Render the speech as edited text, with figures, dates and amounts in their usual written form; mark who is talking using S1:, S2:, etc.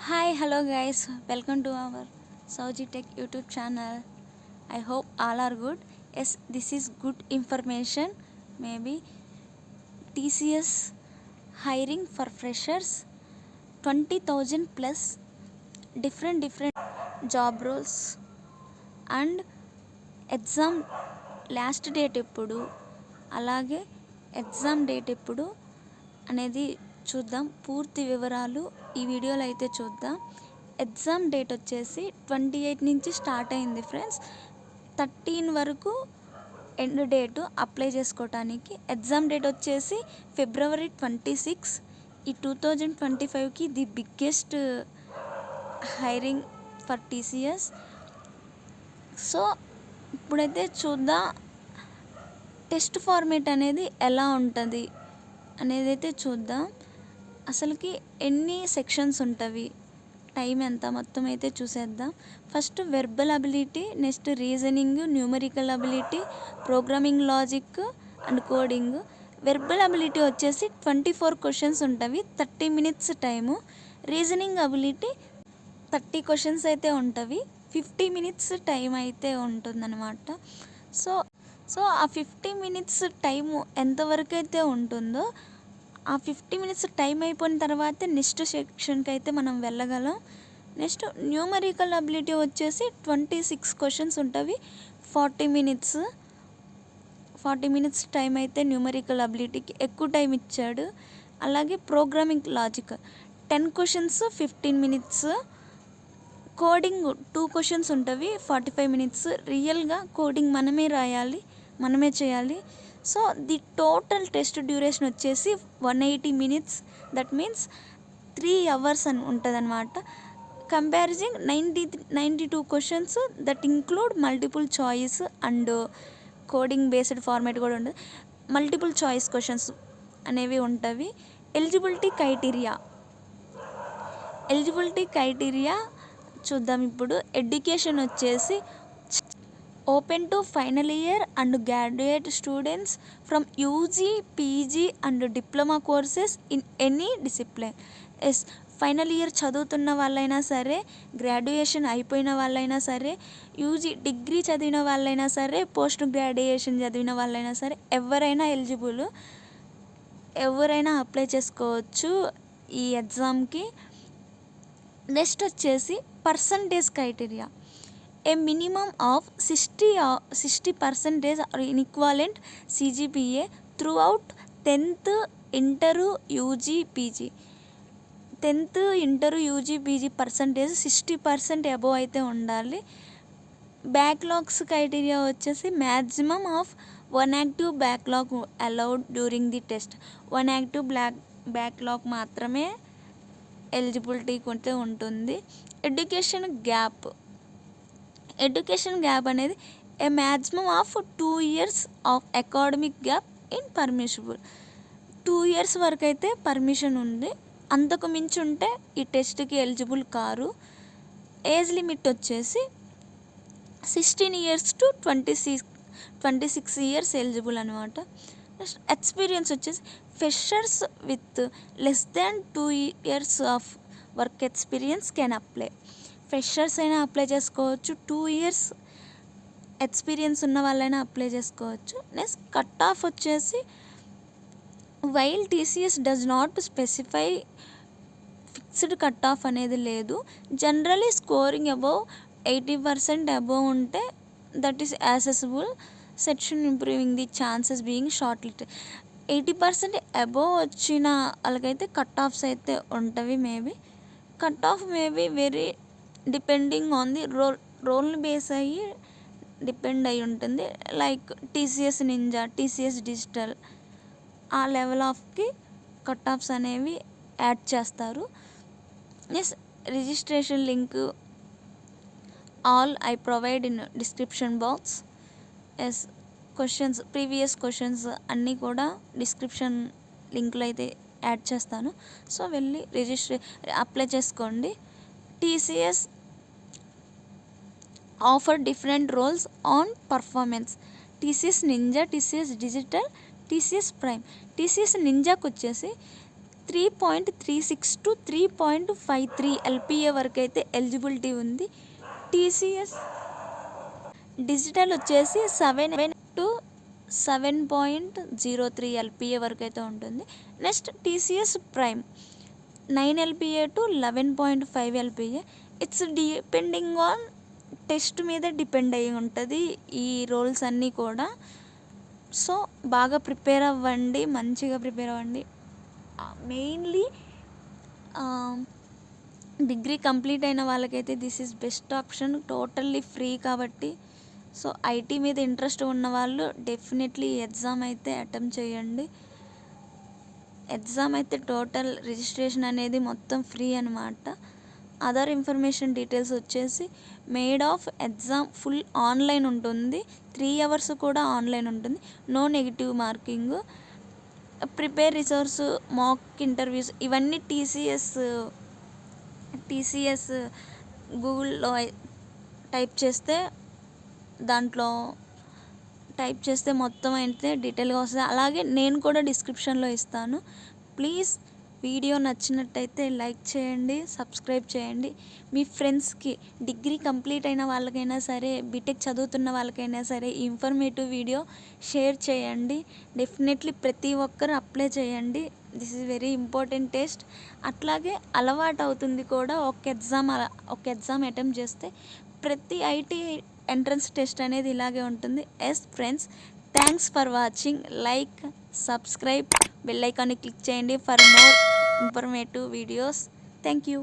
S1: Hi, hello guys. Welcome to our Sauji Tech YouTube channel. I hope all are good. Yes, this is good information. Maybe TCS hiring for freshers 20,000 plus different job roles and exam last date ఎప్పుడు, అలాగే exam date ఎప్పుడు అనేది చూద్దాం. పూర్తి వివరాలు ఈ వీడియోలో అయితే చూద్దాం. ఎగ్జామ్ డేట్ వచ్చేసి 28 నుంచి స్టార్ట్ అయింది ఫ్రెండ్స్. 13 వరకు ఎండ్ డేటు అప్లై చేసుకోవటానికి. ఎగ్జామ్ డేట్ వచ్చేసి February 26. ఈ 2025కి the biggest hiring for TCS. So ఇప్పుడైతే చూద్దాం టెస్ట్ ఫార్మేట్ అనేది ఎలా ఉంటుంది అనేది అయితే చూద్దాం. అసలుకి ఎన్ని సెక్షన్స్ ఉంటవి, టైం ఎంత, మొత్తం అయితే చూసేద్దాం. First verbal ability, next reasoning, numerical ability, programming logic and coding. Verbal ability వచ్చేసి 24 క్వశ్చన్స్ ఉంటవి, 30 minutes time. Reasoning ability 30 questions అయితే ఉంటవి, 50 minutes టైం అయితే ఉంటుందన్నమాట. సో ఆ 50 minutes టైము ఎంతవరకు అయితే ఉంటుందో ఆ 50 minutes టైం అయిపోయిన తర్వాత నెక్స్ట్ సెక్షన్కి అయితే మనం వెళ్ళగలం. నెక్స్ట్ న్యూమరికల్ అబిలిటీ వచ్చేసి 26 క్వశ్చన్స్ ఉంటవి, 40 minutes టైం అయితే న్యూమరికల్ అబిలిటీకి ఎక్కువ టైం ఇచ్చాడు. అలాగే programming logic 10 questions 15 minutes. Coding 2 questions ఉంటవి, 45 minutes. రియల్గా కోడింగ్ మనమే రాయాలి, మనమే చేయాలి. So the total test duration వచ్చేసి 180 minutes. దట్ మీన్స్ 3 hours అని ఉంటుంది అనమాట. కంపారిజింగ్ 92 questions that include multiple choice and coding based format కూడా ఉంటుంది. మల్టిపుల్ చాయిస్ క్వశ్చన్స్ అనేవి ఉంటవి. ఎలిజిబిలిటీ క్రైటీరియా చూద్దాం ఇప్పుడు. ఎడ్యుకేషన్ వచ్చేసి open to final year and graduate students from UG, PG and diploma courses in any discipline. Final year చదువుతున్న వాళ్ళైనా సరే, graduation అయిపోయిన వాళ్ళైనా సరే, యూజీ డిగ్రీ చదివిన వాళ్ళైనా సరే, పోస్ట్ గ్రాడ్యుయేషన్ చదివిన వాళ్ళైనా సరే, ఎవరైనా ఎలిజిబుల్, ఎవరైనా అప్లై చేసుకోవచ్చు ఈ ఎగ్జామ్కి. నెక్స్ట్ వచ్చేసి percentage criteria. A minimum of 60% or in equivalent CGPA throughout 10th inter UG PG. 10th inter UG PG percentage 60% above అయితే ఉండాలి. బ్యాక్లాగ్స్ క్రైటీరియా వచ్చేసి maximum of 1 active backlog allowed during the test. 1 active backlog మాత్రమే eligibility కొంటే ఉంటుంది. Education gap అనేది a maximum of 2 years of academic gap in permissible. 2 years వరకు అయితే permission ఉంది, అంతకు మించి ఉంటే ఈ టెస్ట్కి ఎలిజిబుల్ కారు. ఏజ్ లిమిట్ వచ్చేసి 16 years to 26 years ఎలిజిబుల్ అనమాట. నెక్స్ట్ ఎక్స్పీరియన్స్ వచ్చేసి freshers with less than 2 years of work experience can apply. Freshers అయినా అప్లై చేసుకోవచ్చు, 2 years ఎక్స్పీరియన్స్ ఉన్న వాళ్ళైనా అప్లై చేసుకోవచ్చు. నెక్స్ట్ కట్ ఆఫ్ వచ్చేసి while TCS does not specify fixed cut off అనేది లేదు. జనరలీ స్కోరింగ్ అబౌవ్ 80% అబోవ్ ఉంటే that is accessible section improving the chances being short list. 80% above వచ్చిన వాళ్ళకైతే కట్ ఆఫ్స్ అయితే ఉంటవి. Cut off maybe very depending on the రోల్ని base అయ్యి depend అయి ఉంటుంది. Like TCS ninja, TCS digital, ఆ level ఆఫ్కి కట్ ఆఫ్స్ అనేవి యాడ్ చేస్తారు. Next registration link all I provide in description box. Previous questions అన్నీ కూడా డిస్క్రిప్షన్ లింక్లో అయితే యాడ్ చేస్తాను. సో వెళ్ళి అప్లై చేసుకోండి. TCS offer different roles on performance. TCS ninja, TCS Digital, TCS Prime. TCS నింజాకి వచ్చేసి 3.36 టు 3.53 ఎల్పిఏ వరకు అయితే ఎలిజిబిలిటీ ఉంది. టీసీఎస్ డిజిటల్ వచ్చేసి 7 టు 7.03 ఎల్పిఏ వరకు అయితే ఉంటుంది. Next TCS prime 9 LPA to 11.5 LPA. It's depending on test మీద డిపెండ్ అయ్యి ఉంటుంది ఈ రోల్స్ అన్నీ కూడా. సో బాగా ప్రిపేర్ అవ్వండి, మంచిగా ప్రిపేర్ అవ్వండి. మెయిన్లీ డిగ్రీ కంప్లీట్ అయిన వాళ్ళకైతే this is best option, totally free కాబట్టి. సో ఐటీ మీద ఇంట్రెస్ట్ ఉన్న వాళ్ళు డెఫినెట్లీ ఎగ్జామ్ అయితే అటెంప్ట్ చేయండి. ఎగ్జామ్ అయితే టోటల్ రిజిస్ట్రేషన్ అనేది మొత్తం ఫ్రీ అనమాట. అదర్ ఇన్ఫర్మేషన్ డీటెయిల్స్ వచ్చేసి made of exam full online ఉంటుంది, 3 hours కూడా ఆన్లైన్ ఉంటుంది, no negative marking. Prepare resource, mock interviews ఇవన్నీ టీసీఎస్ గూగుల్లో దాంట్లో టైప్ చేస్తే మొత్తం అయితే డీటెయిల్గా వస్తుంది. అలాగే నేను కూడా డిస్క్రిప్షన్లో ఇస్తాను. ప్లీజ్ వీడియో నచ్చినట్టయితే లైక్ చేయండి, సబ్స్క్రైబ్ చేయండి. మీ ఫ్రెండ్స్కి డిగ్రీ కంప్లీట్ అయిన వాళ్ళకైనా సరే, బీటెక్ చదువుతున్న వాళ్ళకైనా సరే ఈ ఇన్ఫర్మేటివ్ వీడియో షేర్ చేయండి. డెఫినెట్లీ ప్రతి ఒక్కరు అప్లై చేయండి. This is very important test. అట్లాగే అలవాటు అవుతుంది కూడా. ఒక ఎగ్జామ్ అటెంప్ట్ చేస్తే ప్రతి ఐటీ ఎంట్రన్స్ టెస్ట్ అనేది ఇలాగే ఉంటుంది. Yes friends, thanks for watching. Like, subscribe, bell ఐకాన్ని క్లిక్ చేయండి for more informative videos. Thank you.